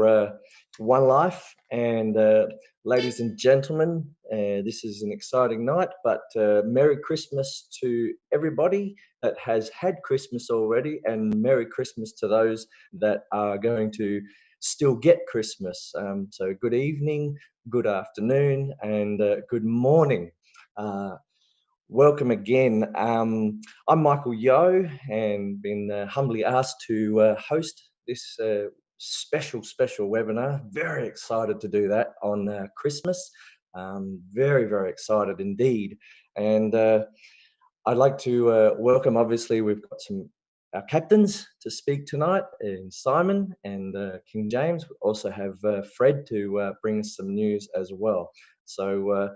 Onelife. And ladies and gentlemen, this is an exciting night, but Merry Christmas to everybody that has had Christmas already, and Merry Christmas to those that are going to still get Christmas. So good evening, good afternoon, and good morning. Welcome again. I'm Michael Yo, and been humbly asked to host this special webinar. Very excited to do that on Christmas. Very excited indeed. And I'd like to welcome, obviously, we've got our captains to speak tonight, in Simon and King James. We also have Fred to bring us some news as well. So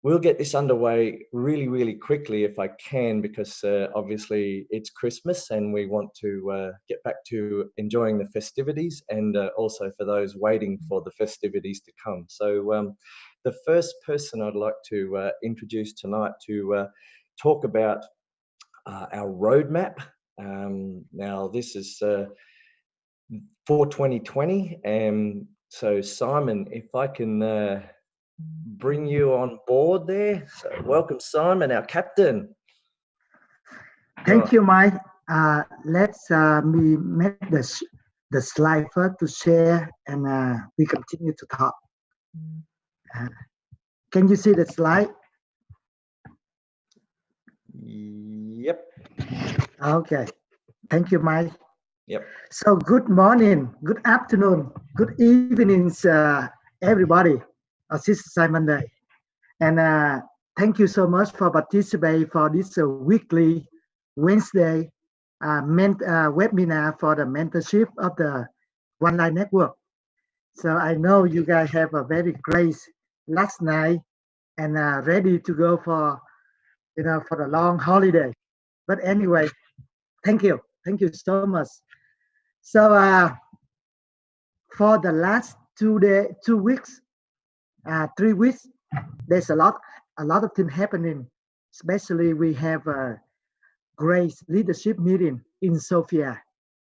we'll get this underway really quickly if I can, because obviously it's Christmas and we want to get back to enjoying the festivities, and also for those waiting for the festivities to come. So the first person I'd like to introduce tonight to talk about our roadmap. Now this is for 2020. So Simon, if I can bring you on board there. So welcome, Simon, our captain. Thank you, Mike. Let's me make the slide first to share, and we continue to talk. Can you see the slide? Yep. Okay. Thank you, Mike. Yep. So good morning, good afternoon, good evenings, everybody. This is Simon Day. And thank you so much for participating for this weekly Wednesday webinar for the mentorship of the Onelife Network. So I know you guys have a very great last night and ready to go for for the long holiday. But anyway, thank you so much. So for the last 2 weeks, 3 weeks, there's a lot of things happening. Especially we have a great leadership meeting in Sofia,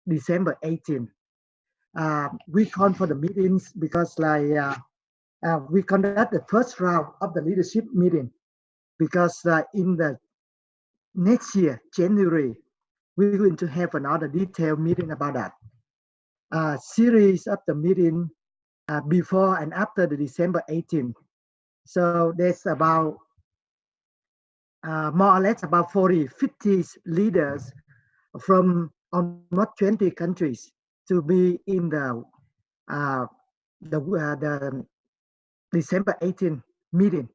December 18. We call for the meetings because we conduct the first round of the leadership meeting, because in the next year, January, we're going to have another detailed meeting about that. Series of the meeting before and after the December 18. So there's about more or less about 50 leaders from almost 20 countries to be in the December 18 meeting.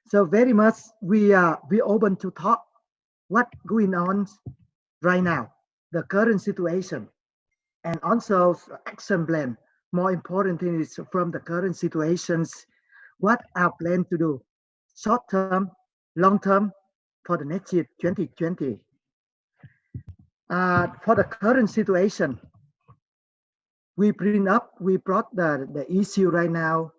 So very much we open to talk what going on right now, the current situation, and also action plan. More important thing is from the current situations, what our plan to do, short term, long term, for the next year 2020. For the current situation, we brought the issue right now,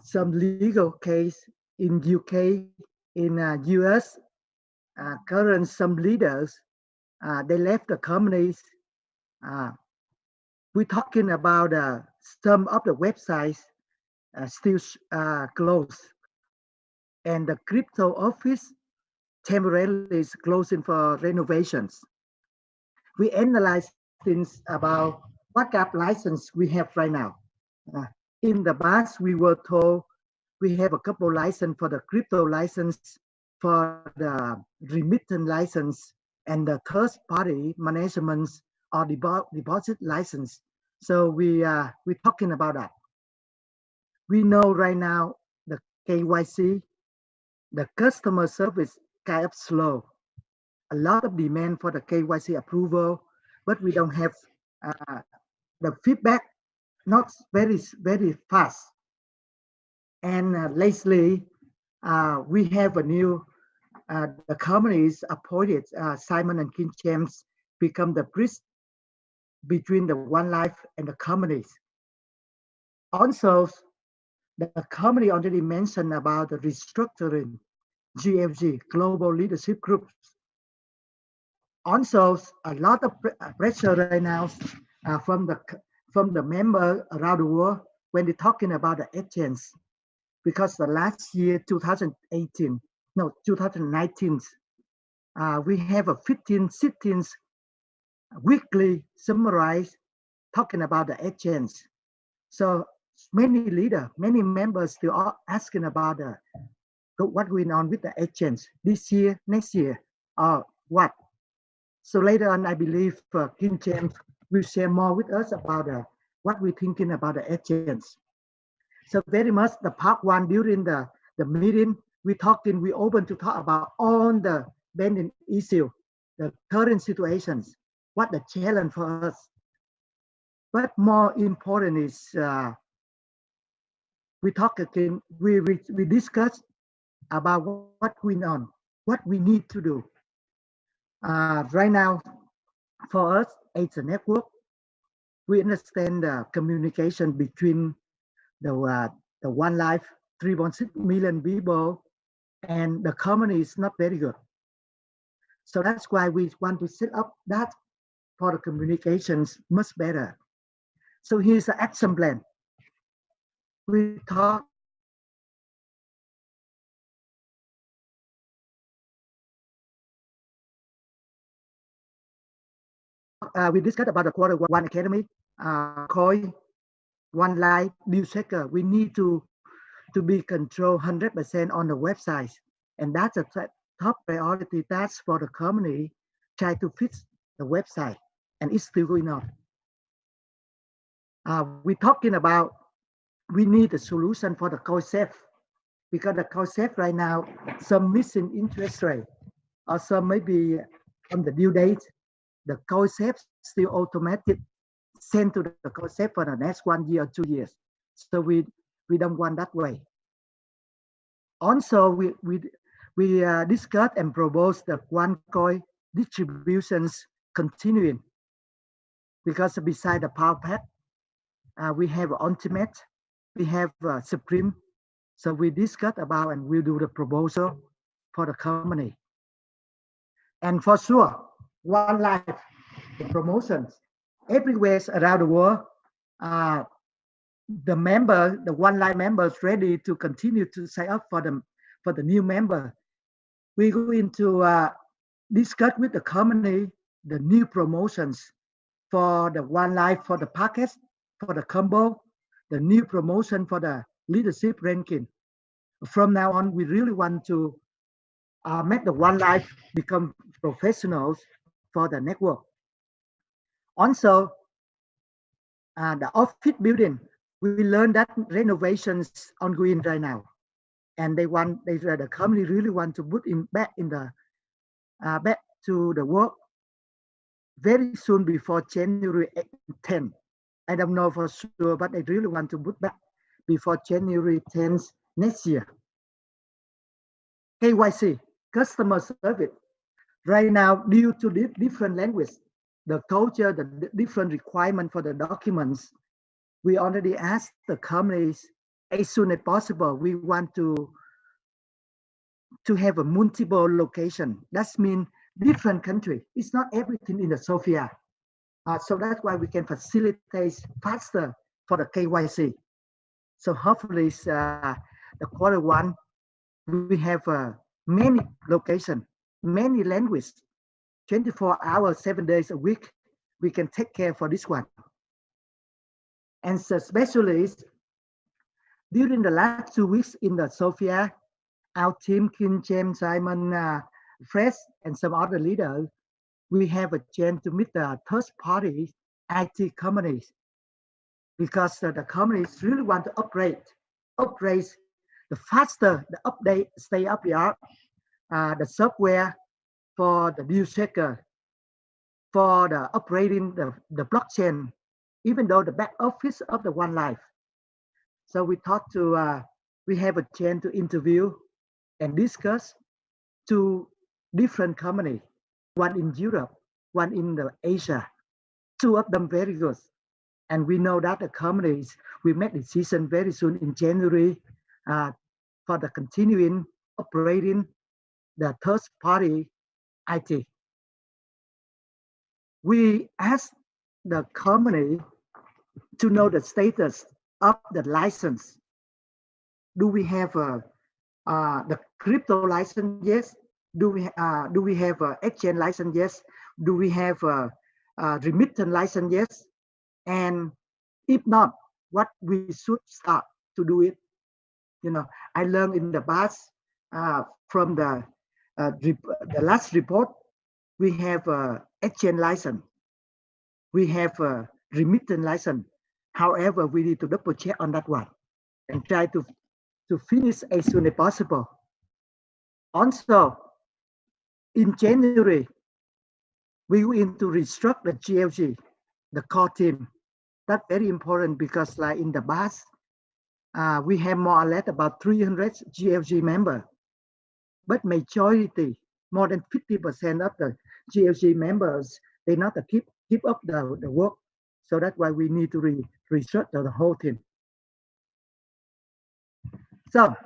some legal case in UK, in US. Current some leaders, they left the companies. We're talking about some of the websites still closed, and the crypto office temporarily is closing for renovations. We analyze things about what kind of license we have right now. In the past, we were told we have a couple license for the crypto license, for the remittance license, and the third party management or deposit license. So we're talking about that. We know right now the KYC, the customer service kind of slow. A lot of demand for the KYC approval, but we don't have the feedback, not very fast. And lately, we have a new, the companies appointed, Simon and King James become the bridge between the Onelife and the companies. Also, the company already mentioned about the restructuring, GFG, Global Leadership Groups. Also, a lot of pressure right now from from the member around the world when they're talking about the exchange. Because the last year, 2018, no, 2019, we have a 15 sittings weekly summarized talking about the exchange. So many leaders, many members still are asking about what going on with the exchange this year, next year, or what. So later on, I believe King James will share more with us about what we're thinking about the exchange. So very much the part one during the meeting, we open to talk about all the pending issue, the current situations, what the challenge for us. But more important is we talk again, we discuss about what going on, what we need to do. Right now, for us, it's a network. We understand the communication between the Onelife, 3.6 million people, and the company is not very good. So that's why we want to set up that for the communications much better. So here's the action plan. We talk we discussed about the quarter one academy, coin, Onelife, new checker. We need to be controlled 100% on the website, and that's a top priority task for the company. Try to fix the website, and it's still going on. We're talking about we need a solution for the concept because the concept right now some missing interest rate or some maybe on the due date the concept still automatic sent to the concept for the next 1 year or 2 years. So we don't want that way. Also, we discussed and proposed the Onecoin distributions continuing because beside the power pack, we have ultimate, we have supreme. So we discussed about and we'll do the proposal for the company. And for sure, Onelife promotions everywhere around the world. The Onelife members ready to continue to sign up for the new member. We're going to discuss with the company the new promotions for the Onelife, for the package, for the combo, the new promotion for the leadership ranking. From now on, we really want to make the Onelife become professionals for the network. Also, the office building, we learned that renovations ongoing right now, and the company really want to put back to the work very soon before January 10th. I don't know for sure, but they really want to put back before January 10th next year. KYC, customer service. Right now, due to the different language, the culture, the different requirement for the documents, we already asked the companies as soon as possible. We want to have a multiple location. That means different country. It's not everything in the Sofia. So that's why we can facilitate faster for the KYC. So hopefully the quarter one, we have many locations, many languages, 24 hours, 7 days a week. We can take care for this one. And especially during the last 2 weeks in the Sofia, our team, Kim, James, Simon, Fred, and some other leaders, we have a chance to meet the third party IT companies because the companies really want to upgrade the faster the update, stay up the art, the software for the new checker, for the operating the blockchain, even though the back office of the Onelife. So we we have a chance to interview and discuss 2 different companies, one in Europe, one in the Asia. 2 of them very good. And we know that the companies will make decision very soon in January for the continuing operating the third party IT. We asked the company to know the status of the license. Do we have the crypto license? Yes. Do we have a exchange license? Yes. Do we have a remittance license? Yes. And if not, what we should start to do it. I learned in the past from the last report, we have a exchange license, we have a remittance license. However, we need to double check on that one and try to finish as soon as possible. Also, in January, we going to restructure the GLG, the core team. That's very important because like in the past, we have more or less about 300 GLG members, but majority, more than 50% of the GLG members, they not keep up the work. So that's why we need to restructure the whole team. So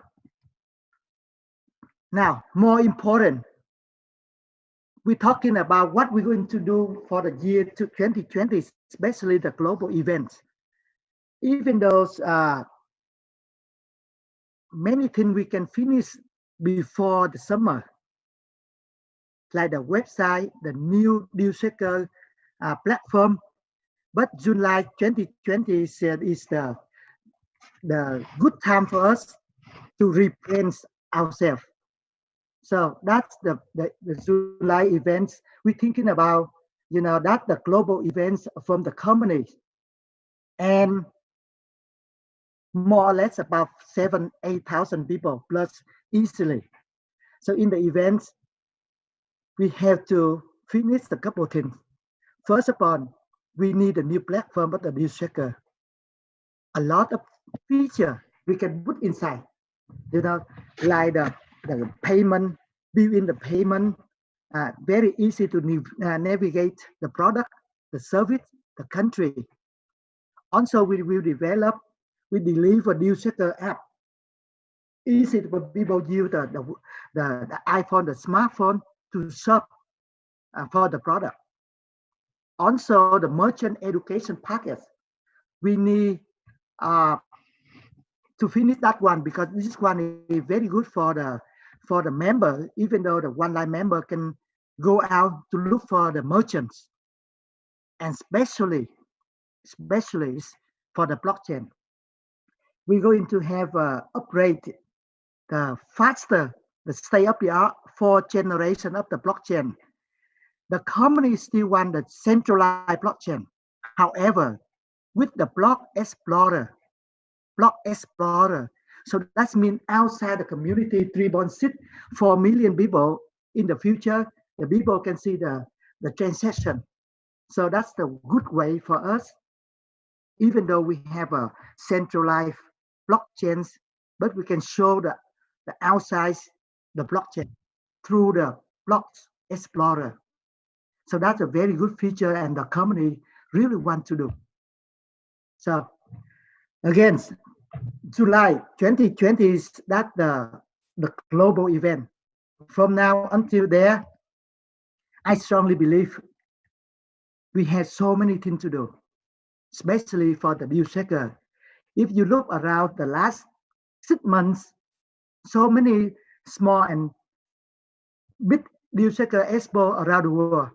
now, more important, we're talking about what we're going to do for the year 2020, especially the global events. Even those many things we can finish before the summer, like the website, the new deal checker platform. But July 2020 is the good time for us to rebrand ourselves. So that's the July events. We're thinking about, that the global events from the companies. And more or less about 8,000 people plus easily. So in the events, we have to finish a couple of things. First of all, we need a new platform of the deal checker. A lot of feature we can put inside, like the payment, build in the payment, very easy to navigate the product, the service, the country. Also, we will develop, we deliver deal checker app. Easy for people use the iPhone, the smartphone to shop for the product. Also, the merchant education package. We need to finish that one because this one is very good for the member, even though the one-line member can go out to look for the merchants, and especially for the blockchain. We're going to have upgrade the faster, the state-of-the-art fourth generation of the blockchain. The company still want the centralized blockchain. However, with the block explorer, so that means outside the community, 3.64 million people in the future, the people can see the transaction. So that's the good way for us, even though we have a centralized blockchains, but we can show the outside the blockchain through the blocks explorer. So that's a very good feature and the company really want to do. So again, July 2020 is that the global event. From now until there, I strongly believe we have so many things to do, especially for the deal checker. If you look around the last 6 months, so many small and big deal checker expo around the world.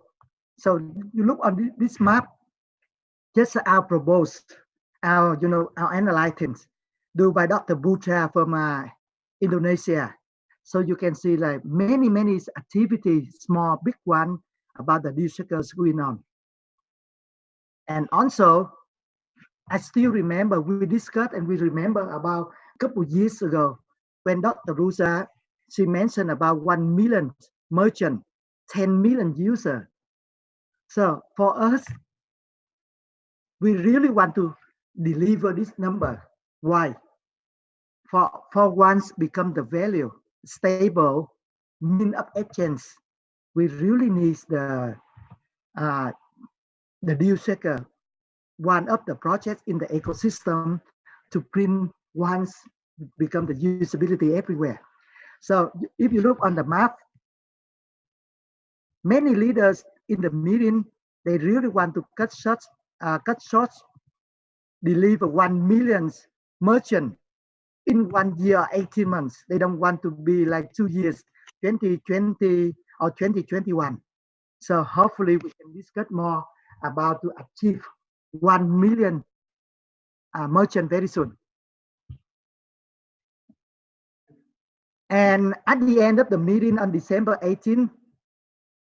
So you look on this map, just our proposed, our analytics, do by Dr. Butra from Indonesia. So you can see like many activities, small, big one, about the deal checkers going on. And also, I still remember we discussed and we remember about a couple of years ago when Dr. Rusa, she mentioned about 1 million merchant, 10 million user. So for us, we really want to deliver this number. Why? For once become the value, stable, mean of exchange, we really need the deal checker, one of the projects in the ecosystem to print once become the usability everywhere. So if you look on the map, many leaders in the meeting, they really want to cut short deliver 1 million merchant in 1 year, 18 months. They don't want to be like 2 years, 2020 or 2021. So hopefully we can discuss more about to achieve 1 million merchant very soon. And at the end of the meeting on December 18,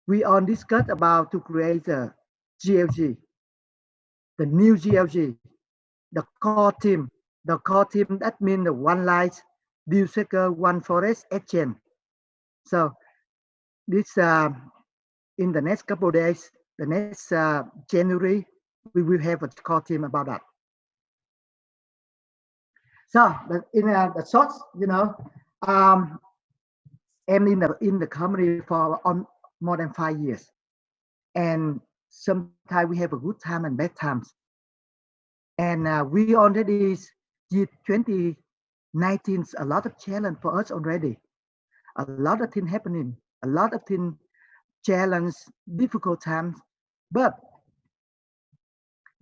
we all discussed about to create a GLG, the new GLG, the core team. The core team, that means the one light, deal seeker, one forest exchange. So this in the next couple of days, the next January, we will have a core team about that. So in the short, I'm in the company for more than 5 years, and sometimes we have a good time and bad times. And we already year 2019, a lot of challenge for us already. A lot of things happening, a lot of things challenge, difficult times. But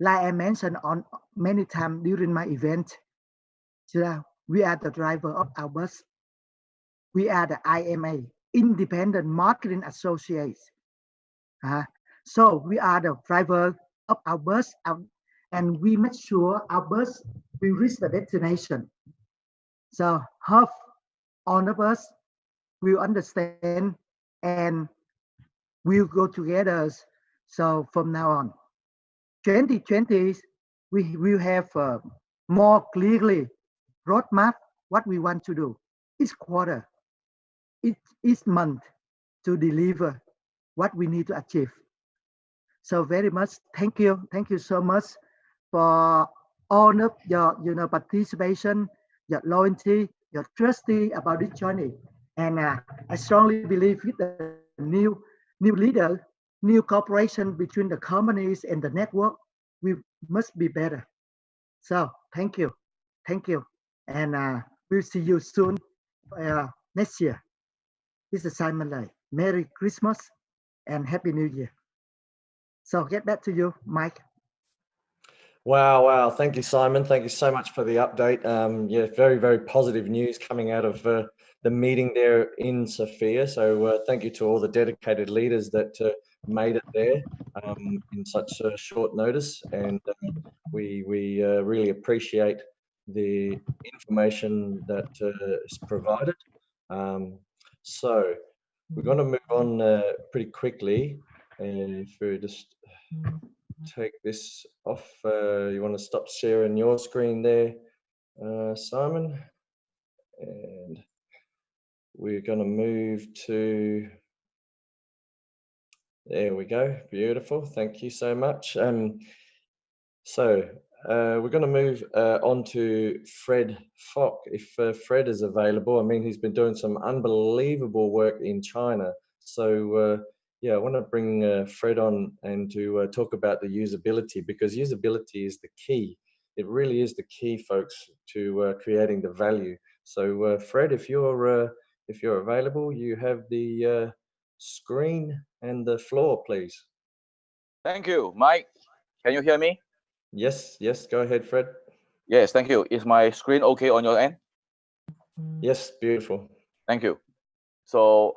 like I mentioned on many times during my event, we are the driver of our bus. We are the IMA, Independent Marketing Associates. So we are the driver of our bus, and we make sure our bus will reach the destination. So hope all of us will understand and we'll go together. So from now on, 2020, we will have more clearly roadmap what we want to do each quarter, each month to deliver what we need to achieve. So very much thank you so much for all of your participation, your loyalty, your trusty about this journey. And I strongly believe with the new leader, new cooperation between the companies and the network, we must be better. So thank you, and we'll see you soon next year. This is Simon Lai. Merry Christmas and Happy New Year. So get back to you, Mike. Wow. Thank you, Simon. Thank you so much for the update. Yeah, very, very positive news coming out of the meeting there in Sofia. So thank you to all the dedicated leaders that made it there in such a short notice. And we really appreciate the information that is provided. So we're going to move on pretty quickly. And if we just take this off, you want to stop sharing your screen there, Simon, and we're going to move to, there we go, beautiful, thank you so much. So we're going to move on to Fred Fock, if Fred is available. I mean, he's been doing some unbelievable work in China, so yeah, I want to bring Fred on and to talk about the usability, because usability is the key. It really is the key, folks, to creating the value. So Fred, if you're available, you have the screen and the floor, please. Thank you, Mike. Can you hear me? Yes, go ahead, Fred. Yes, thank you. Is my screen okay on your end? Yes, beautiful. Thank you. So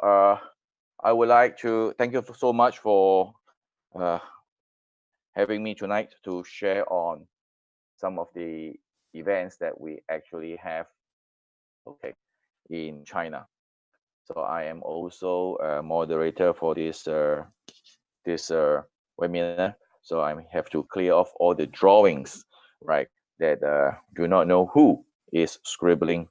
I would like to thank you so much for having me tonight to share on some of the events that we actually have in China. So I am also a moderator for this webinar. So I have to clear off all the drawings, right, that do not know who is scribbling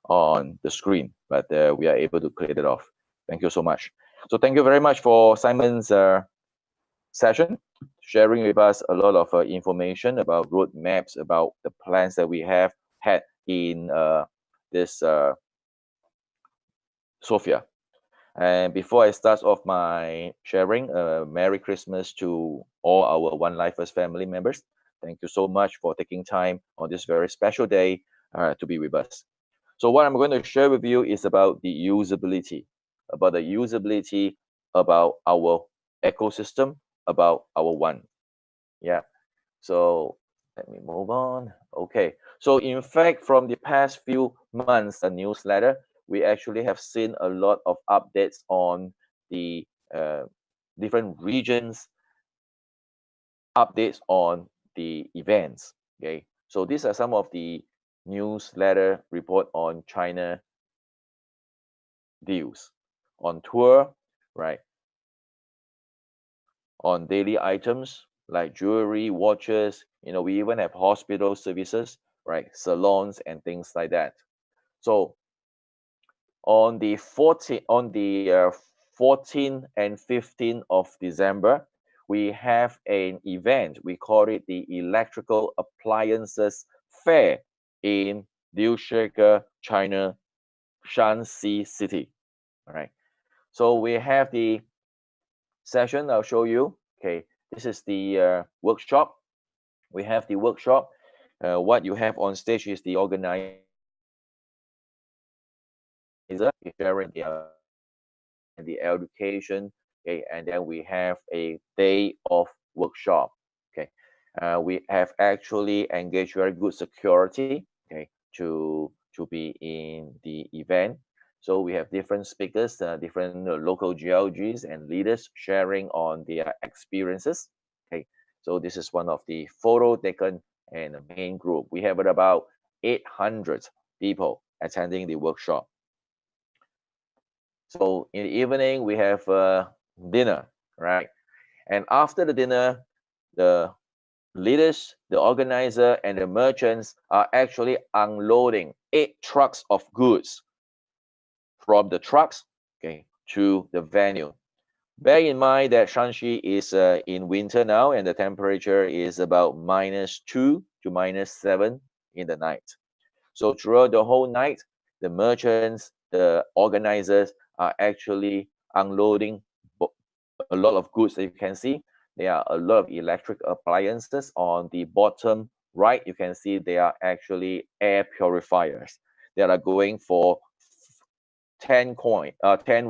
on the screen, but we are able to clear that off. Thank you so much. So thank you very much for Simon's session, sharing with us a lot of information about roadmaps, about the plans that we have had in this Sofia. And before I start off my sharing, Merry Christmas to all our Onelifers family members. Thank you so much for taking time on this very special day to be with us. So what I'm going to share with you is about the usability, about our ecosystem, about our One. Yeah. So Let me move on. Okay. So in fact, from the past few months, a newsletter, we actually have seen a lot of updates on the different regions, updates on the events. Okay. So these are some of the newsletter report on China deals, on tour, right? On daily items like jewelry, watches. We even have hospital services, right? Salons and things like that. So on the 14th and 15th of December, we have an event. We call it the Electrical Appliances Fair in Liushige, China, Shanxi City. All right. So we have the session. I'll show you. Okay, this is the workshop. We have the workshop. What you have on stage is the organizer sharing the education. Okay, and then we have a day of workshop. Okay, we have actually engaged very good security. Okay, to be in the event. So we have different speakers, different local GLGs and leaders sharing on their experiences. Okay, so this is one of the photo taken in the main group. We have about 800 people attending the workshop. So in the evening, we have dinner, right? And after the dinner, the leaders, the organizer, and the merchants are actually unloading 8 trucks of goods from the trucks, okay, to the venue. Bear in mind that Shanxi is in winter now, and the temperature is about -2 to -7 in the night. So throughout the whole night, the merchants, the organizers are actually unloading a lot of goods that you can see. There are a lot of electric appliances on the bottom right. You can see they are actually air purifiers that are going for 10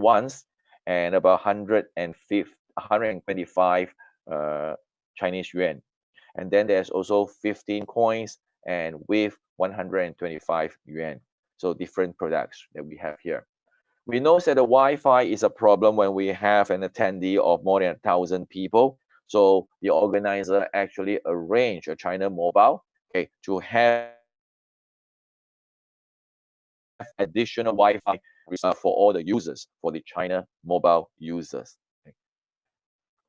ones and about 125 Chinese yuan. And then there's also 15 coins and with 125 yuan. So different products that we have here. We know that the Wi-Fi is a problem when we have an attendee of more than 1,000 people. So the organizer actually arranged a China Mobile, okay, to have additional Wi-Fi for all the users, for the China Mobile users. Okay.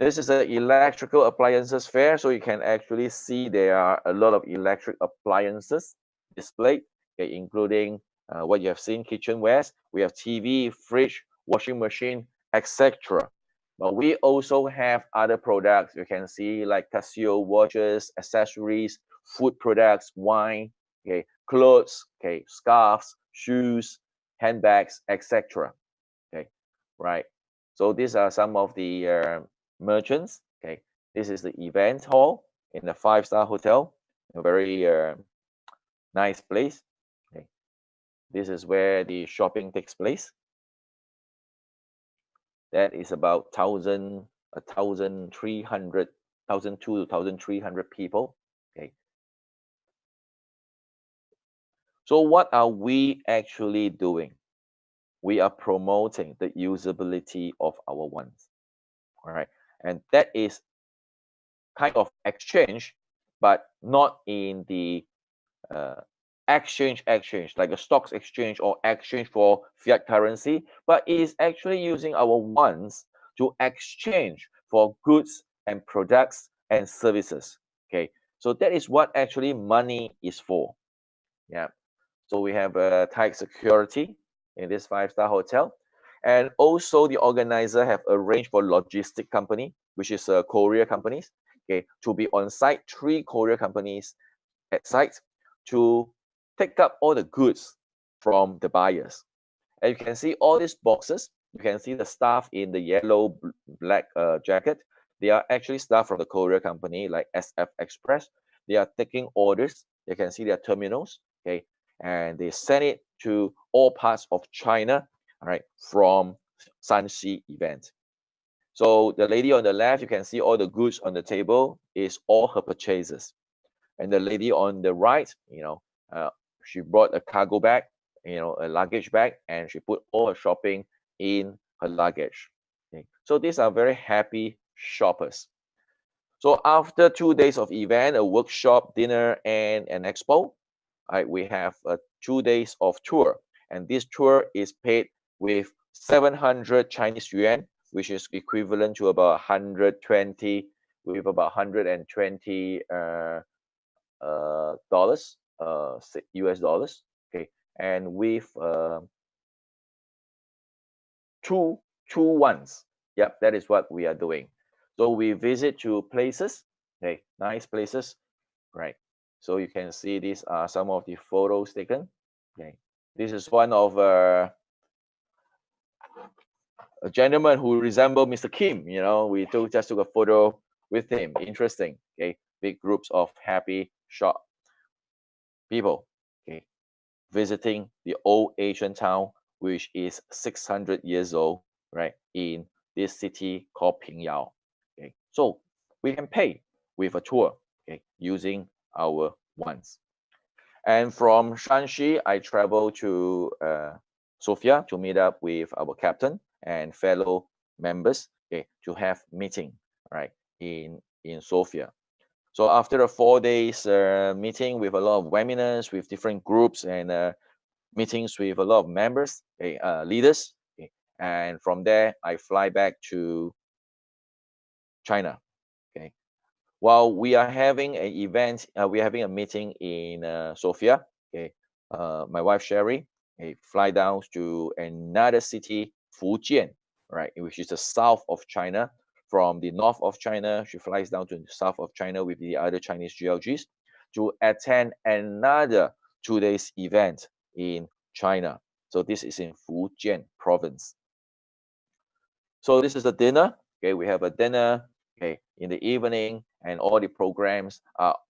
This is an electrical appliances fair, so you can actually see there are a lot of electric appliances displayed, okay, including what you have seen, kitchenwares. We have TV, fridge, washing machine, etc. But we also have other products you can see like Casio watches, accessories, food products, wine, okay, clothes, okay, scarves, shoes, handbags, etc. Okay, right. So these are some of the merchants. Okay, this is the event hall in a 5-star hotel, a very nice place. Okay, this is where the shopping takes place. That is about 1,300, 1,200 to 1,300 people. Okay. So what are we actually doing? We are promoting the usability of our ones. All right, and that is kind of exchange, but not in the uh, exchange like a stocks exchange or exchange for fiat currency, but it is actually using our ones to exchange for goods and products and services. Okay, so that is what actually money is for. Yeah, so we have a tight security in this 5-star hotel, and also the organizer have arranged for logistic company, which is courier companies, okay, to be on site. 3 courier companies at site to take up all the goods from the buyers. And you can see all these boxes. You can see the staff in the yellow black jacket. They are actually staff from the courier company like SF Express. They are taking orders. You can see their terminals, okay, and they send it to all parts of China, all right, from Shanxi event. So the lady on the left, you can see all the goods on the table is all her purchases. And the lady on the right, she brought a cargo bag, a luggage bag, and she put all her shopping in her luggage. Okay. So these are very happy shoppers. So after 2 days of event, a workshop, dinner, and an expo, right, we have 2 days of tour. And this tour is paid with 700 Chinese yuan, which is equivalent to about 120, with about 120 dollars, US dollars. Okay, and with two ones. Yep, that is what we are doing. So we visit to places, okay, nice places, right? So you can see these are some of the photos taken. Okay, this is one of a gentleman who resembled Mr. Kim. We just took a photo with him. Interesting. Okay, big groups of happy shop people. Okay, visiting the old Asian town, which is 600 years old, right, in this city called Pingyao. Okay, so we can pay with a tour, okay, using our ones. And from Shanxi, I travel to Sofia to meet up with our captain and fellow members, okay, to have meeting, right, in Sofia. So after a 4 days meeting with a lot of webinars with different groups and meetings with a lot of members, okay, leaders, okay, and from there I fly back to China. Okay, while we are having an event, we are having a meeting in Sofia. Okay, my wife Sherry, okay, fly down to another city, Fujian, right, which is the south of China. From the north of China, she flies down to the south of China with the other Chinese GLGs to attend another 2 days event in China. So this is in Fujian province. So this is the dinner. Okay, we have a dinner. Okay, in the evening, and all the programs,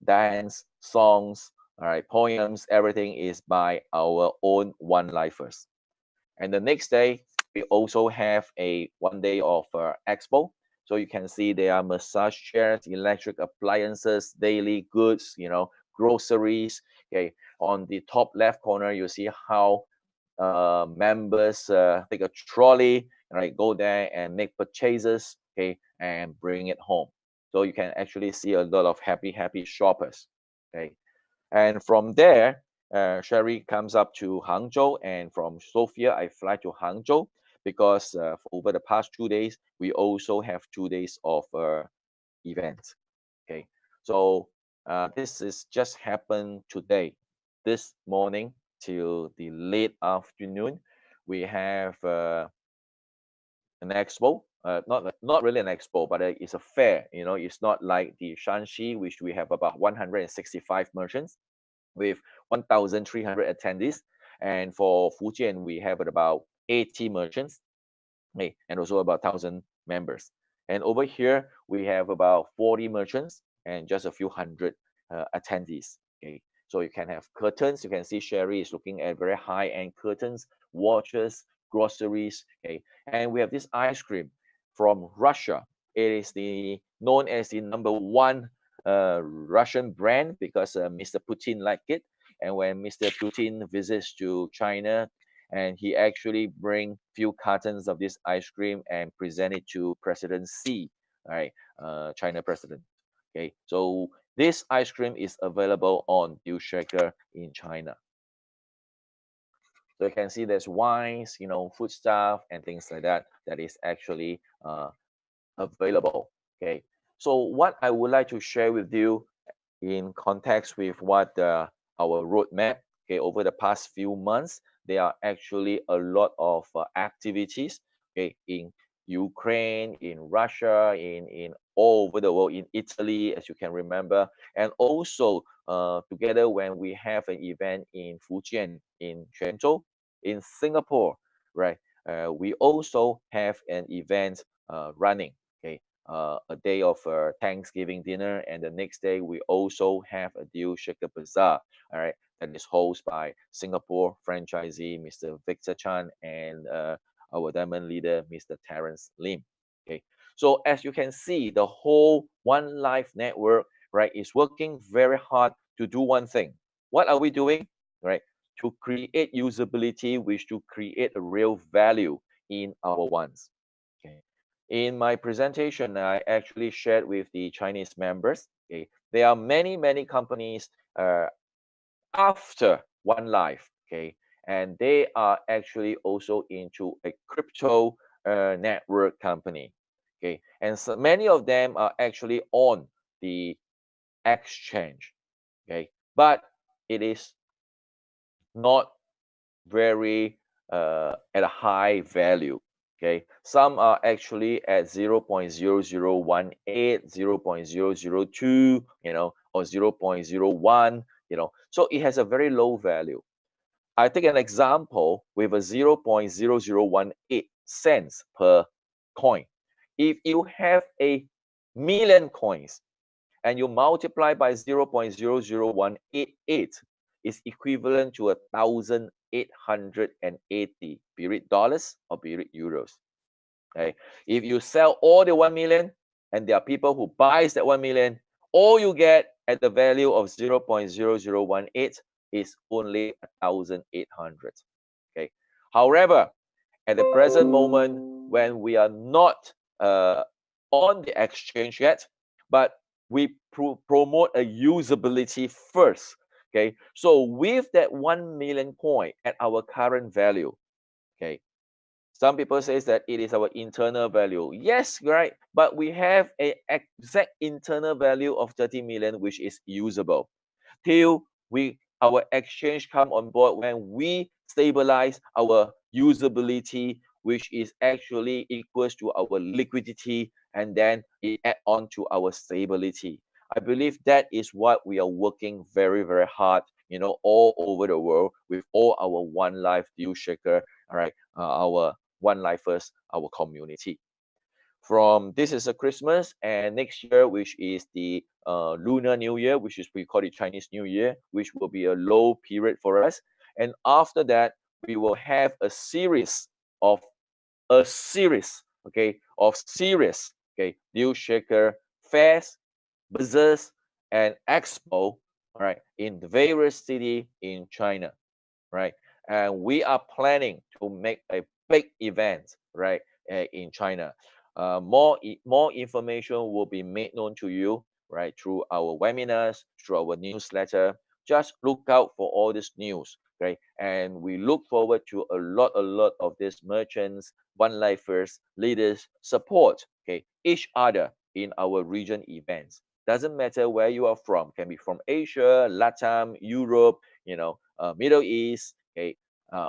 dance, songs, all right, poems, everything is by our own Onelifers. And the next day, we also have a 1 day of expo. So you can see there are massage chairs, electric appliances, daily goods, groceries. Okay, on the top left corner, you see how members take a trolley, right, go there and make purchases, okay, and bring it home. So you can actually see a lot of happy shoppers. Okay, and from there, Sherry comes up to Hangzhou, and from Sofia, I fly to Hangzhou because over the past 2 days, we also have 2 days of events. Okay, so this is just happened today, this morning till the late afternoon. We have an expo. Not really an expo, but it's a fair. It's not like the Shanxi, which we have about 165 merchants with 1,300 attendees. And for Fujian, we have about 80 merchants, okay, and also about 1,000 members. And over here, we have about 40 merchants and just a few hundred attendees. Okay, so you can have curtains. You can see Sherry is looking at very high-end curtains, watches, groceries. Okay, and we have this ice cream from Russia. It is known as the #1 Russian brand because Mr. Putin liked it. And when Mr. Putin visits to China, and he actually bring few cartons of this ice cream and present it to President Xi, right, China president. Okay, so this ice cream is available on Deal Shaker in China. So you can see there's wines, food stuff and things like that that is actually available. Okay, so what I would like to share with you in context with what our roadmap, okay, over the past few months, there are actually a lot of activities, okay, in Ukraine, in Russia, in all over the world, in Italy, as you can remember, and also together when we have an event in Fujian, in Quanzhou, in Singapore, right? We also have an event running, okay, a day of Thanksgiving dinner, and the next day we also have a Deal Shaker Bazaar, all right, that is hosted by Singapore franchisee Mr. Victor Chan and our diamond leader Mr. Terence Lim. Okay, so as you can see, the whole Onelife network right, is working very hard to do one thing. What are we doing? Right, to create usability, which to create a real value in our ones. Okay. In my presentation, I actually shared with the Chinese members. Okay, there are many companies after Onelife. Okay, and they are actually also into a crypto network company. Okay, and so many of them are actually on the exchange. Okay, but it is not very at a high value. Okay, some are actually at 0.0018, 0.002, or 0.01, so it has a very low value. I take an example with a 0.0018 cents per coin. If you have a million coins and you multiply by 0.00188, is equivalent to 1,880, be it dollars or be it euros. Okay, if you sell all the 1 million and there are people who buys that 1 million, all you get at the value of 0.0018 is only 1,800. Okay, however, at the present moment, when we are not on the exchange yet, but we promote a usability first. Okay, so with that 1 million coin at our current value, okay, some people says that it is our internal value. Yes, right, but we have a exact internal value of 30 million, which is usable till our exchange come on board, when we stabilize our usability, which is actually equals to our liquidity, and then it add on to our stability. I believe that is what we are working very hard, all over the world with all our Onelife deal shaker, all right, our Onelifers, our community. From this is a Christmas, and next year, which is the Lunar New Year, which is we call it Chinese New Year, which will be a low period for us. And after that, we will have a series, okay, okay, deal shaker fairs, bazaars, and expo, all right, in the various city in China, right? And we are planning to make a big event, right, in China. More information will be made known to you, right, through our webinars, through our newsletter. Just look out for all this news, right? And we look forward to a lot of these merchants, Onelifers, leaders support, okay, each other in our region events. Doesn't matter where you are from, can be from Asia, Latam, Europe, Middle East, okay,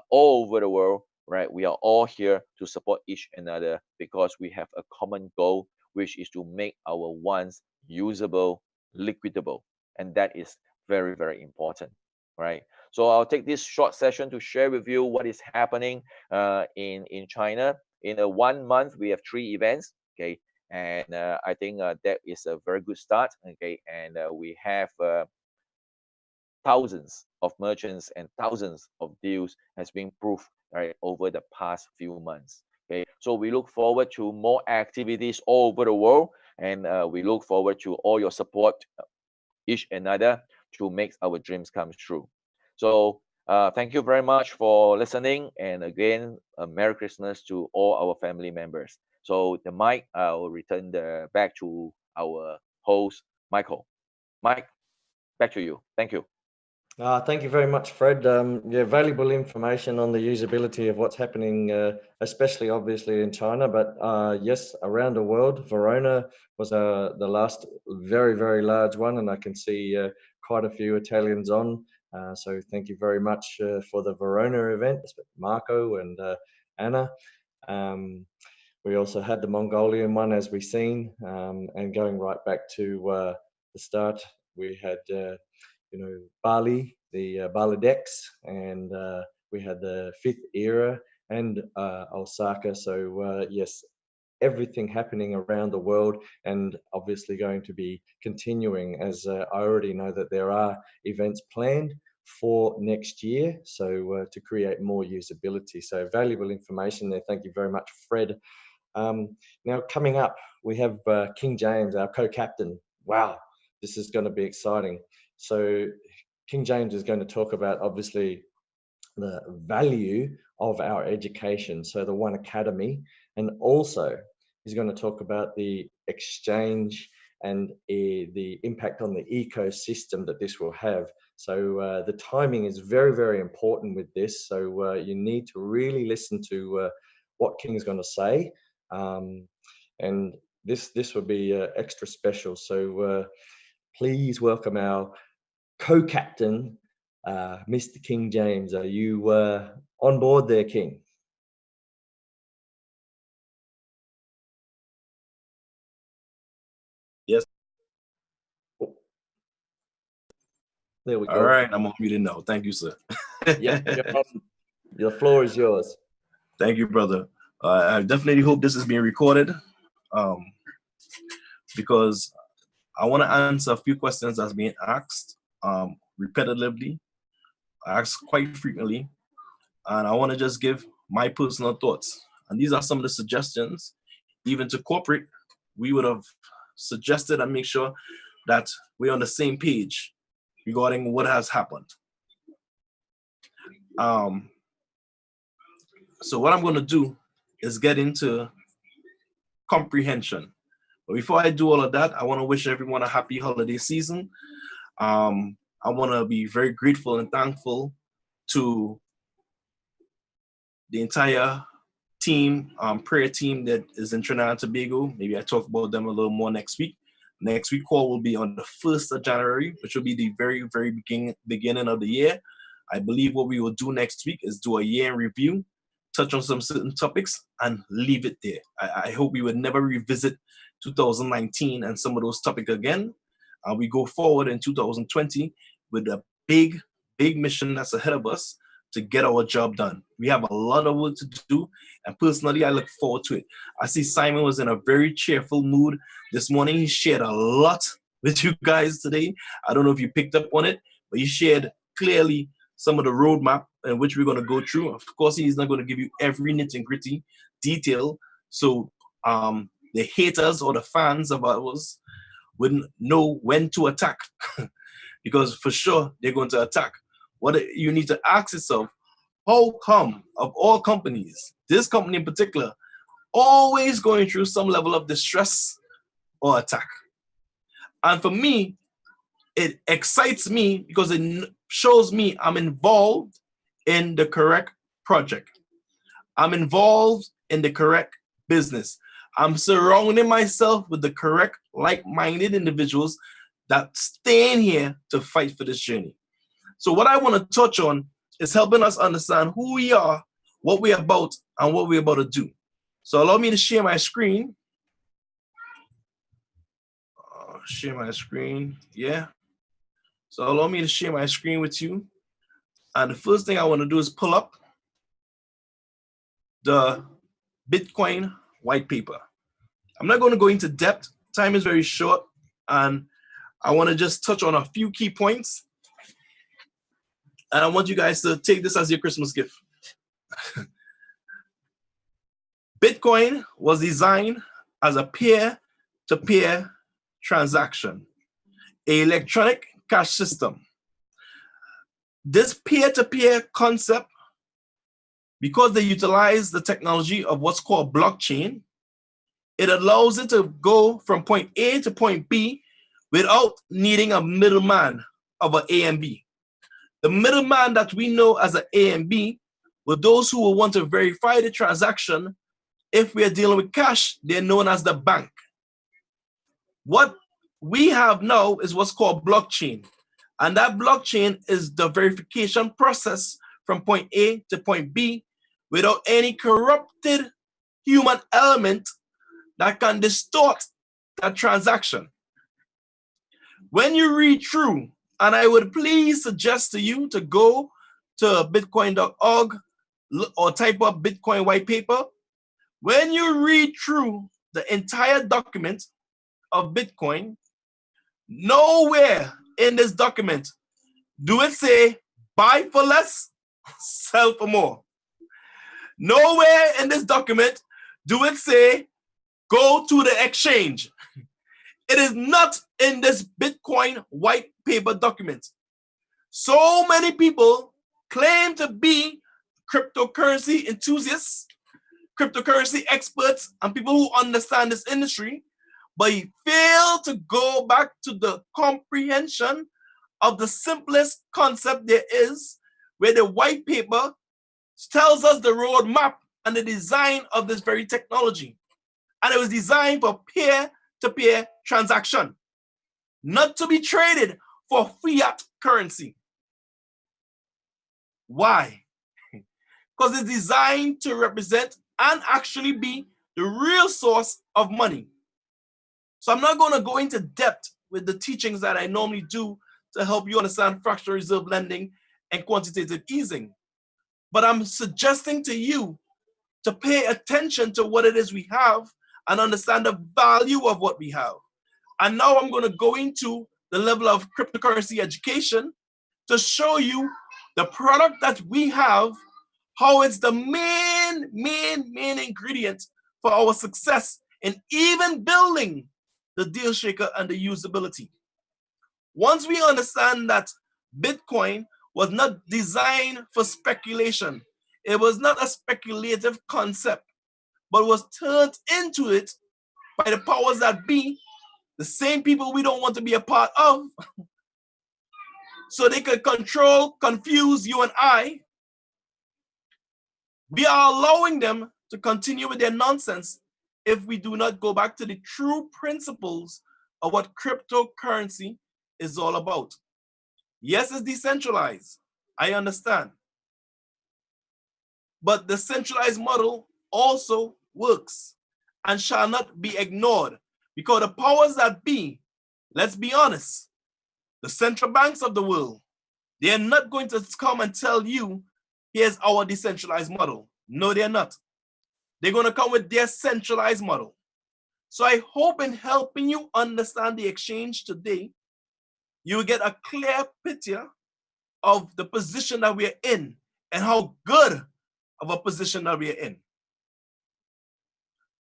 all over the world, right? We are all here to support each another because we have a common goal, which is to make our ones usable, liquidable, and that is very important, right? So I'll take this short session to share with you what is happening in China. In a 1 month, we have 3 events, okay, and I think that is a very good start, okay, and we have thousands of merchants and thousands of deals has been proved, right, over the past few months. Okay, so we look forward to more activities all over the world, and we look forward to all your support, each another, to make our dreams come true. So thank you very much for listening, and again, Merry Christmas to all our family members. So the mic, I will return back to our host, Michael. Mike, back to you. Thank you. Thank you very much, Fred. Yeah, valuable information on the usability of what's happening, especially obviously in China, but yes, around the world. Verona was the last very large one, and I can see quite a few Italians on. So thank you very much for the Verona event, Marco and Anna. We also had the Mongolian one, as we've seen, and going right back to the start, we had Bali, the Baladex, and we had the 5th era and Osaka. So yes, everything happening around the world, and obviously going to be continuing, as I already know that there are events planned for next year, so to create more usability. So valuable information there. Thank you very much, Fred. Now coming up, we have King James, our co-captain. Wow, this is going to be exciting. So King James is going to talk about, obviously, the value of our education, so the One Academy, and also he's going to talk about the exchange and the impact on the ecosystem that this will have. So the timing is very, very important with this. So you need to really listen to what King is going to say, and this will be extra special. So please welcome our co-captain, Mr. King James. Are you on board there, King? Yes. There we go. All right, I'm on muted now. Thank you, sir. Yeah, the floor is yours. Thank you, brother. I definitely hope this is being recorded, because I want to answer a few questions that's being asked repetitively, asked quite frequently, and I want to just give my personal thoughts. And these are some of the suggestions, even to corporate, we would have suggested and make sure that we're on the same page regarding what has happened. So what I'm going to do is get into comprehension. But before I do all of that, I want to wish everyone a happy holiday season. I want to be very grateful and thankful to the entire team, prayer team that is in Trinidad and Tobago. Maybe I talk about them a little more next week. Next week call will be on the 1st of January, which will be the very, very beginning of the year. I believe what we will do next week is do a year in review, touch on some certain topics, and leave it there. I hope we would never revisit 2019 and some of those topics again. We go forward in 2020 with a big, big mission that's ahead of us to get our job done. We have a lot of work to do, and personally, I look forward to it. I see Simon was in a very cheerful mood this morning. He shared a lot with you guys today. I don't know if you picked up on it, but he shared clearly some of the roadmap in which we're going to go through. Of course, he's not going to give you every nitty and gritty detail, so the haters or the fans of ours wouldn't know when to attack, because for sure they're going to attack. What you need to ask yourself, how come of all companies, this company in particular, always going through some level of distress or attack? And for me, it excites me because it shows me I'm involved in the correct project. I'm involved in the correct business. I'm surrounding myself with the correct like-minded individuals that staying here to fight for this journey. So what I want to touch on is helping us understand who we are, what we're about, and what we're about to do. So allow me to share my screen. Share my screen, yeah. So allow me to share my screen with you. And the first thing I want to do is pull up the Bitcoin white paper. I'm not going to go into depth. Time is very short, and I want to just touch on a few key points. And I want you guys to take this as your Christmas gift. Bitcoin was designed as a peer-to-peer transaction, an electronic cash system. This peer-to-peer concept, because they utilize the technology of what's called blockchain, it allows it to go from point A to point B without needing a middleman of an A and B. The middleman that we know as an A and B were those who will want to verify the transaction. If we are dealing with cash, they're known as the bank. What we have now is what's called blockchain. And that blockchain is the verification process from point A to point B without any corrupted human element that can distort that transaction. When you read through, and I would please suggest to you to go to bitcoin.org or type up Bitcoin white paper. When you read through the entire document of Bitcoin, nowhere in this document do it say buy for less, sell for more. Nowhere in this document do it say go to the exchange. It is not in this Bitcoin white paper document. So many people claim to be cryptocurrency enthusiasts, cryptocurrency experts, and people who understand this industry, but he failed to go back to the comprehension of the simplest concept there is, where the white paper tells us the roadmap and the design of this very technology. And it was designed for peer-to-peer transaction, not to be traded for fiat currency. Why? Because it's designed to represent and actually be the real source of money. So I'm not going to go into depth with the teachings that I normally do to help you understand fractional reserve lending and quantitative easing. But I'm suggesting to you to pay attention to what it is we have and understand the value of what we have. And now I'm going to go into the level of cryptocurrency education to show you the product that we have, how it's the main ingredient for our success in even building the deal shaker and the usability. Once we understand that Bitcoin was not designed for speculation, it was not a speculative concept, but was turned into it by the powers that be, the same people we don't want to be a part of, so they could control, confuse you and I. We are allowing them to continue with their nonsense if we do not go back to the true principles of what cryptocurrency is all about. Yes, it's decentralized. I understand. But the centralized model also works and shall not be ignored, because the powers that be, let's be honest, the central banks of the world, they are not going to come and tell you, here's our decentralized model. No, they're not. They're going to come with their centralized model. So I hope in helping you understand the exchange today, you will get a clear picture of the position that we are in and how good of a position that we are in.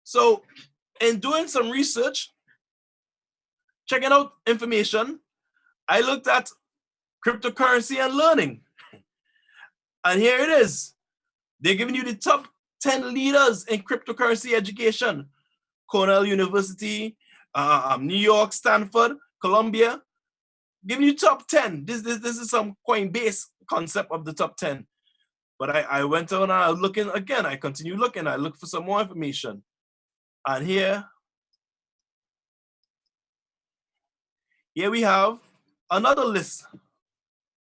So in doing some research, checking out information, I looked at cryptocurrency and learning. And here it is. They're giving you the top 10 leaders in cryptocurrency education. Cornell University, New York, Stanford, Columbia, giving you top 10. This is some Coinbase concept of the top 10. But I went on and I was looking again. I continue looking. I look for some more information. And here we have another list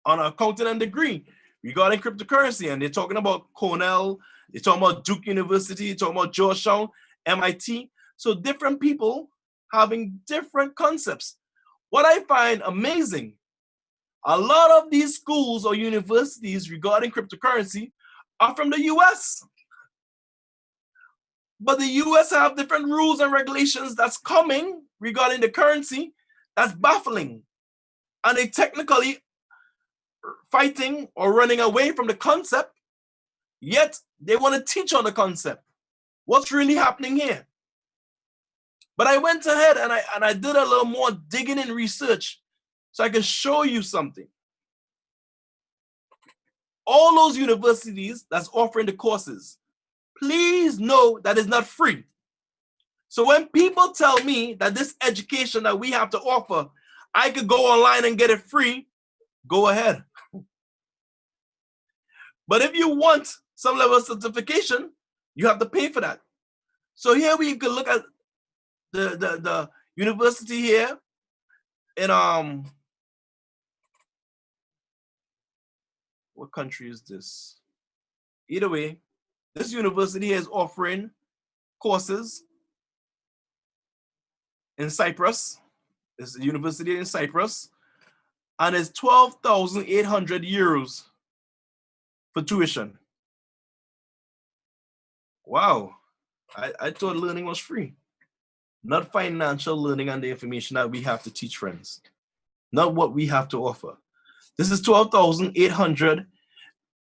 on accounting and degree regarding cryptocurrency. And they're talking about Cornell, they're talking about Duke University, they're talking about Georgetown, MIT. So different people having different concepts. What I find amazing, a lot of these schools or universities regarding cryptocurrency are from the US. But the US have different rules and regulations that's coming regarding the currency that's baffling. And they technically fighting or running away from the concept, yet they want to teach on the concept. What's really happening here? But I went ahead and I did a little more digging in research so I can show you something. All those universities that's offering the courses, please know that it's not free. So when people tell me that this education that we have to offer, I could go online and get it free, go ahead. But if you want some level of certification, you have to pay for that. So here we can look at the university here in what country is this? Either way, this university is offering courses in Cyprus. It's a university in Cyprus, and it's 12,800 euros for tuition. Wow, I thought learning was free. Not financial learning and the information that we have to teach friends. Not what we have to offer. This is 12,800.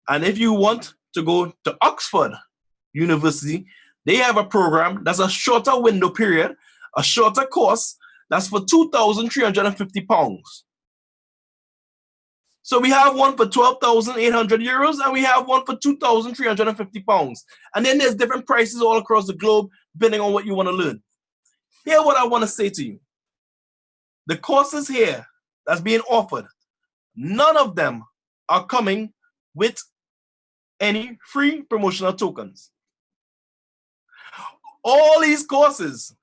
And if you want to go to Oxford University, they have a program that's a shorter window period, a shorter course that's for 2,350 pounds. So we have one for 12,800 euros and we have one for 2,350 pounds. And then there's different prices all across the globe, depending on what you want to learn. Here's what I want to say to you. The courses here that's being offered, none of them are coming with any free promotional tokens. All these courses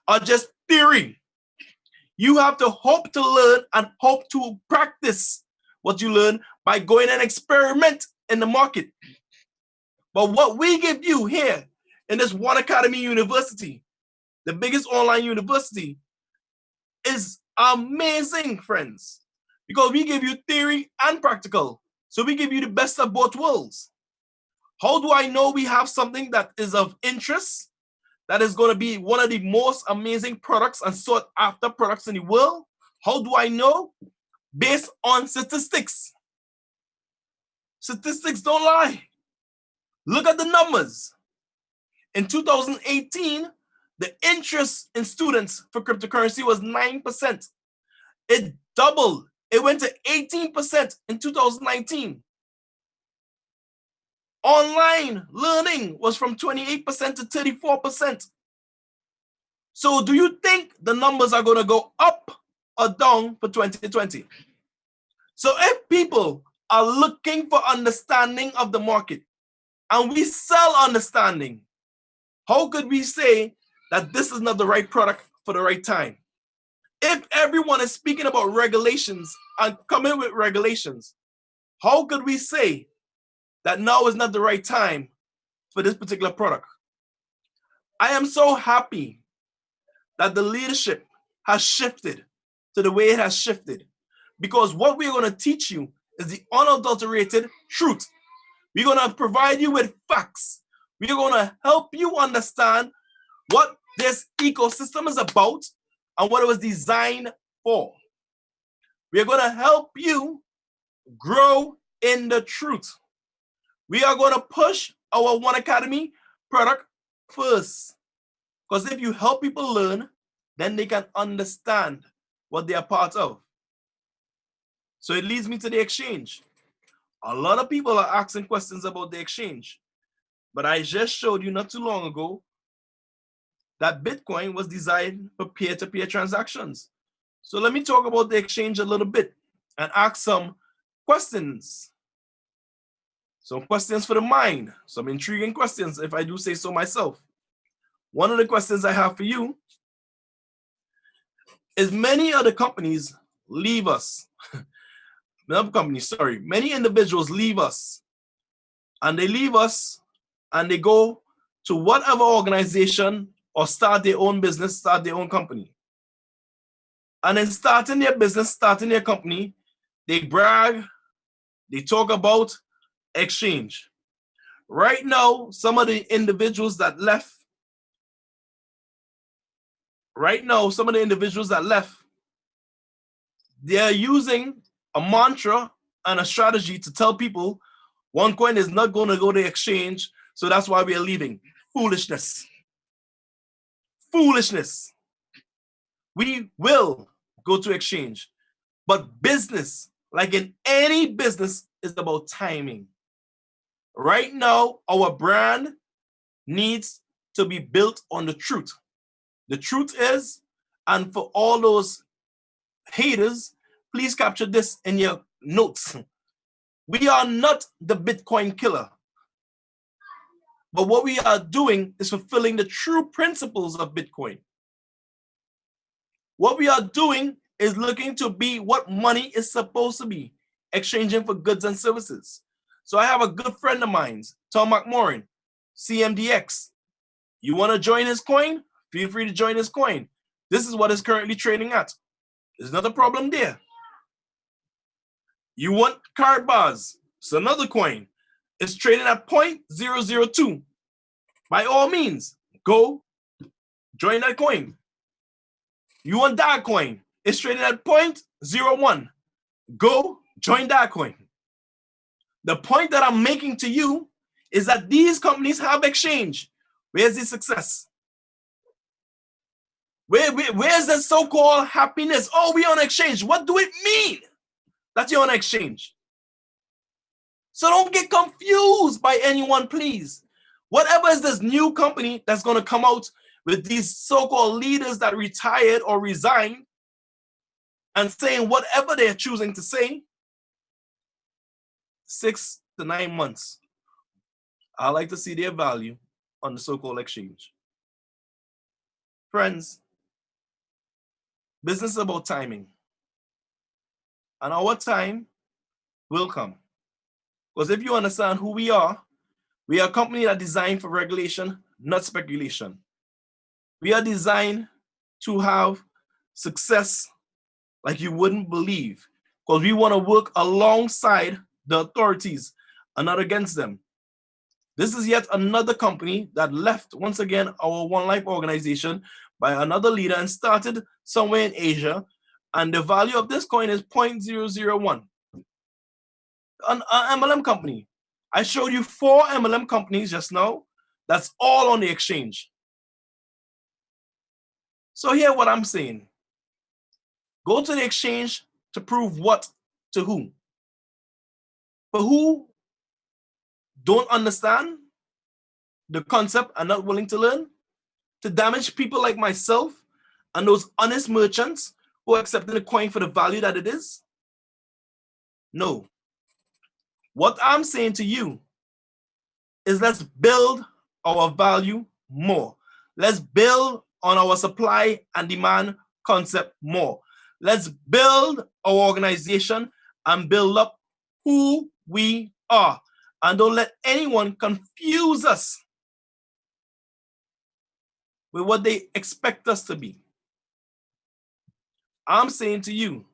are just theory. You have to hope to learn and hope to practice what you learn by going and experiment in the market. But what we give you here in this One Academy University, the biggest online university, is amazing, friends, because we give you theory and practical. So we give you the best of both worlds. How do I know we have something that is of interest, that is going to be one of the most amazing products and sought after products in the world? How do I know? Based on statistics. Statistics don't lie. Look at the numbers. In 2018, the interest in students for cryptocurrency was 9%. It doubled. It went to 18% in 2019. Online learning was from 28% to 34%. So do you think the numbers are going to go up or down for 2020? So if people are looking for understanding of the market and we sell understanding, how could we say that this is not the right product for the right time? If everyone is speaking about regulations and coming with regulations, how could we say that now is not the right time for this particular product? I am so happy that the leadership has shifted to the way it has shifted, because what we're going to teach you is the unadulterated truth. We're going to provide you with facts. We're going to help you understand what this ecosystem is about and what it was designed for. We're going to help you grow in the truth. We are going to push our One Academy product first, because if you help people learn, then they can understand what they are part of. So it leads me to the exchange. A lot of people are asking questions about the exchange, but I just showed you not too long ago that Bitcoin was designed for peer-to-peer transactions. So let me talk about the exchange a little bit and ask some questions. Some questions for the mind, some intriguing questions, if I do say so myself. One of the questions I have for you is, many other companies leave us. Many individuals leave us. And they leave us and they go to whatever organization or start their own business, start their own company. And in starting their business, starting their company, they brag, they talk about exchange. Right now, some of the individuals that left, they're using a mantra and a strategy to tell people Onecoin is not going to go to exchange, so that's why we are leaving. Foolishness. Foolishness. We will go to exchange, but business, like in any business, is about timing. Right now, our brand needs to be built on the truth. The truth is, and for all those haters, please capture this in your notes. We are not the Bitcoin killer. But what we are doing is fulfilling the true principles of Bitcoin. What we are doing is looking to be what money is supposed to be, exchanging for goods and services. So I have a good friend of mine, Tom McMorrin, CMDX. You want to join his coin? Feel free to join his coin. This is what it's currently trading at. There's not a problem there. You want card bars? It's another coin. It's trading at 0.002. By all means, go join that coin. You want that coin? It's trading at 0.01. Go join that coin. The point that I'm making to you is that these companies have exchange. Where's the success? Where's the so-called happiness? Oh, we on exchange. What do it mean that you're on exchange? So don't get confused by anyone, please. Whatever is this new company that's going to come out with these so-called leaders that retired or resigned and saying whatever they're choosing to say, 6 to 9 months, I like to see their value on the so-called exchange. Friends, business is about timing. And our time will come. Because if you understand who we are a company that designed for regulation, not speculation. We are designed to have success like you wouldn't believe, because we want to work alongside the authorities and not against them. This is yet another company that left, once again, our Onelife organization by another leader and started somewhere in Asia, and the value of this coin is 0.001. An MLM company. I showed you 4 MLM companies just now. That's all on the exchange. So hear what I'm saying. Go to the exchange to prove what to who? For who don't understand the concept and not willing to learn? To damage people like myself and those honest merchants who are accepting the coin for the value that it is? No. What I'm saying to you is let's build our value more. Let's build on our supply and demand concept more. Let's build our organization and build up who we are. And don't let anyone confuse us with what they expect us to be. I'm saying to you,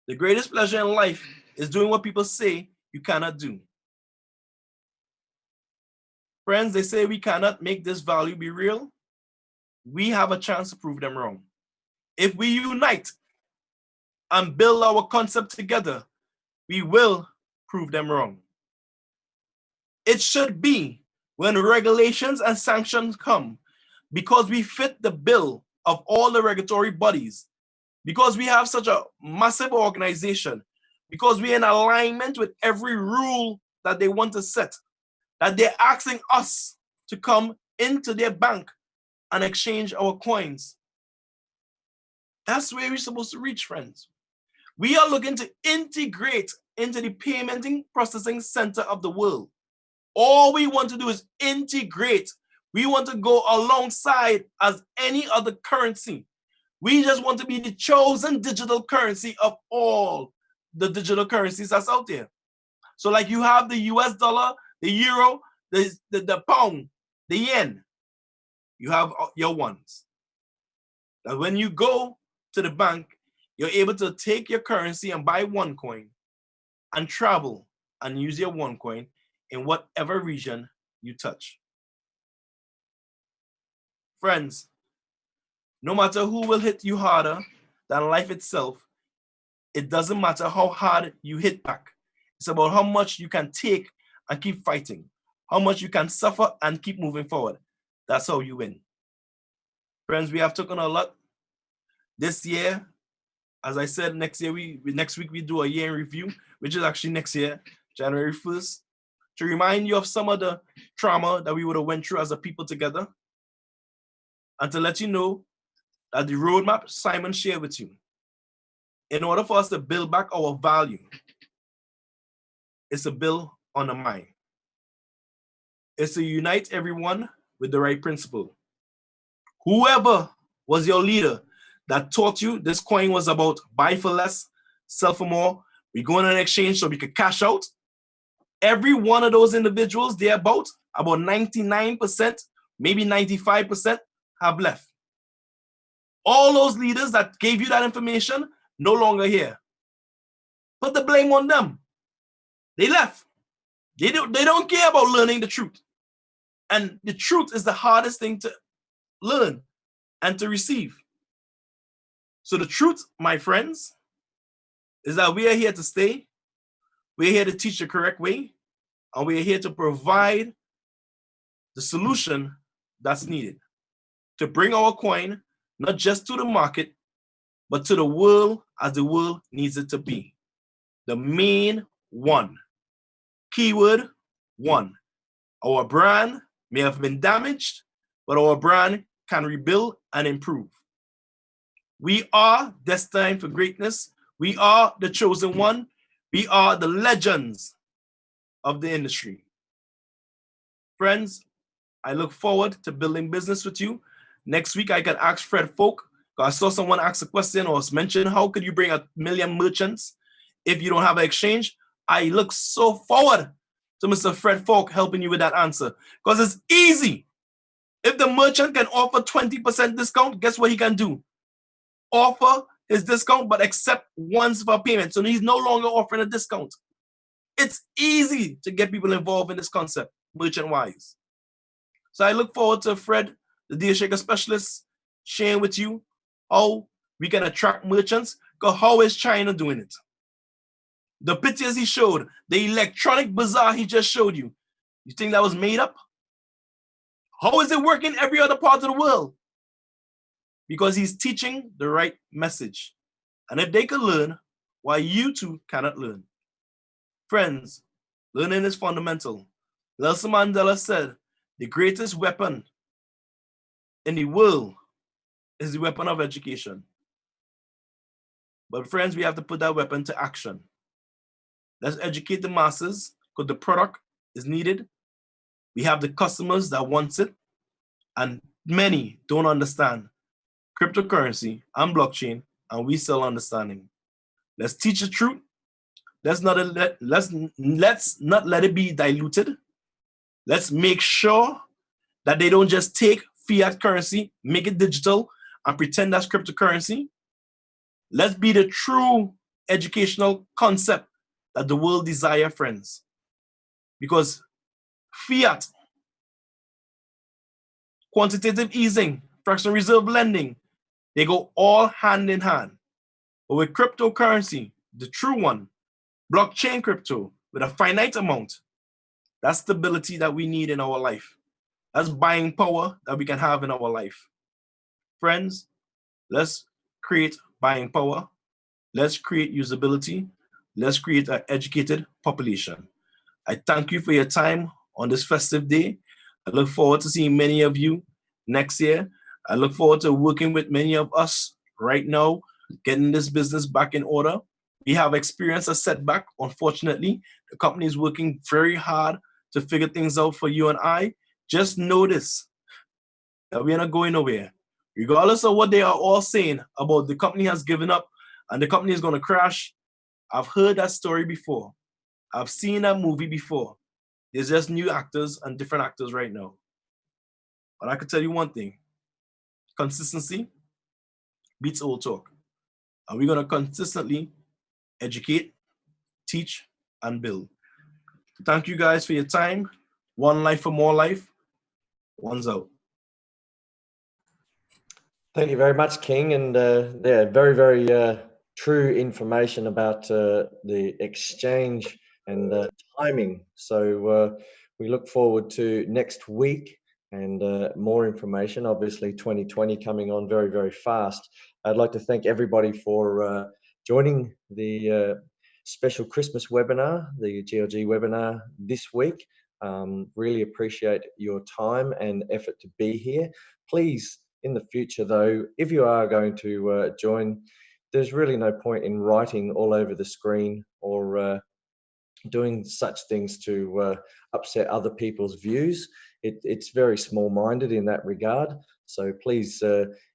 the greatest pleasure in life is doing what people say you cannot do. Friends, they say we cannot make this value be real. We have a chance to prove them wrong. If we unite and build our concept together, we will prove them wrong. It should be when regulations and sanctions come, because we fit the bill of all the regulatory bodies, because we have such a massive organization, because we're in alignment with every rule that they want to set, that they're asking us to come into their bank and exchange our coins. That's where we're supposed to reach, friends. We are looking to integrate into the paymenting processing center of the world. All we want to do is integrate. We want to go alongside as any other currency. We just want to be the chosen digital currency of all the digital currencies that's out there. So like you have the US dollar, the euro, the pound, the yen. You have your ones. Now when you go to the bank, you're able to take your currency and buy Onecoin and travel and use your Onecoin in whatever region you touch. Friends, no matter who will hit you harder than life itself, it doesn't matter how hard you hit back. It's about how much you can take and keep fighting, how much you can suffer and keep moving forward. That's how you win. Friends, we have taken a lot. This year, as I said, next week we do a year in review, which is actually next year, January 1st, to remind you of some of the trauma that we would have went through as a people together, and to let you know that the roadmap Simon shared with you, in order for us to build back our value, is to build on the mind. It's to unite everyone with the right principle. Whoever was your leader that taught you this coin was about buy for less, sell for more, we go on an exchange so we could cash out, every one of those individuals, they're about 99%, maybe 95% have left. All those leaders that gave you that information, no longer here. Put the blame on them. They left. They don't care about learning the truth. And the truth is the hardest thing to learn and to receive. So the truth, my friends, is that we are here to stay. We're here to teach the correct way. And we're here to provide the solution that's needed to bring our coin not just to the market, but to the world as the world needs it to be. The main one. Keyword one. Our brand may have been damaged, but our brand can rebuild and improve. We are destined for greatness. We are the chosen one. We are the legends of the industry. Friends, I look forward to building business with you. Next week, I can ask Fred Folk. I saw someone ask a question or mention, how could you bring 1 million merchants if you don't have an exchange? I look so forward to Mr. Fred Folk helping you with that answer, because it's easy. If the merchant can offer 20% discount, guess what he can do? Offer his discount, but accept once for payment. So he's no longer offering a discount. It's easy to get people involved in this concept, merchant-wise. So I look forward to Fred, the deal shaker specialist, sharing with you how we can attract merchants, because how is China doing it? The pictures he showed, the electronic bazaar he just showed you, you think that was made up? How is it working every other part of the world? Because he's teaching the right message. And if they can learn, why you too cannot learn? Friends, learning is fundamental. Nelson Mandela said, the greatest weapon in the world is the weapon of education. But friends, we have to put that weapon to action. Let's educate the masses, because the product is needed. We have the customers that want it, and many don't understand cryptocurrency and blockchain, and we still understanding. Let's teach the truth. Let's not let it be diluted. Let's make sure that they don't just take fiat currency, make it digital, and pretend that's cryptocurrency. Let's be the true educational concept that the world desire, friends. Because fiat, quantitative easing, fractional reserve lending, they go all hand in hand. But with cryptocurrency, the true one, blockchain crypto with a finite amount, that's stability that we need in our life. That's buying power that we can have in our life. Friends, let's create buying power. Let's create usability. Let's create an educated population. I thank you for your time on this festive day. I look forward to seeing many of you next year. I look forward to working with many of us right now, getting this business back in order. We have experienced a setback, unfortunately. The company is working very hard to figure things out for you and I. Just notice that we are not going nowhere. Regardless of what they are all saying about the company has given up and the company is going to crash, I've heard that story before. I've seen that movie before. There's just new actors and different actors right now. But I can tell you one thing. Consistency beats old talk. And we're going to consistently educate, teach, and build. Thank you guys for your time. One life for more life. One's out. Thank you very much, King. And yeah, very, very true information about the exchange and the timing. So we look forward to next week and more information. Obviously, 2020 coming on very, very fast. I'd like to thank everybody for joining the special Christmas webinar, the GLG webinar this week. Really appreciate your time and effort to be here. Please, in the future though, if you are going to join, there's really no point in writing all over the screen or doing such things to upset other people's views. It's very small-minded in that regard. So please,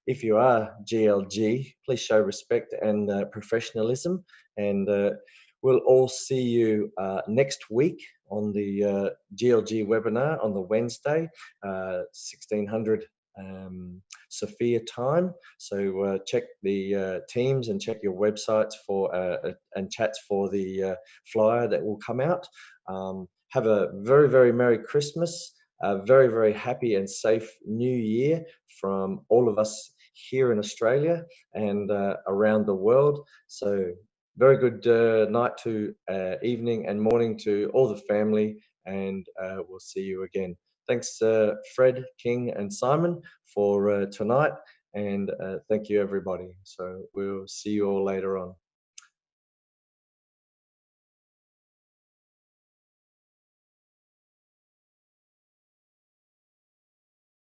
if you are GLG, please show respect and professionalism, and we'll all see you next week on the GLG webinar on the Wednesday, 1600 Sophia time. So check the teams and check your websites for and chats for the flyer that will come out. Have a very, very Merry Christmas, a very, very happy and safe New Year from all of us here in Australia and around the world. So very good night to evening and morning to all the family, and we'll see you again. thanks Fred, King, and Simon for tonight, and thank you everybody. So we'll see you all later on.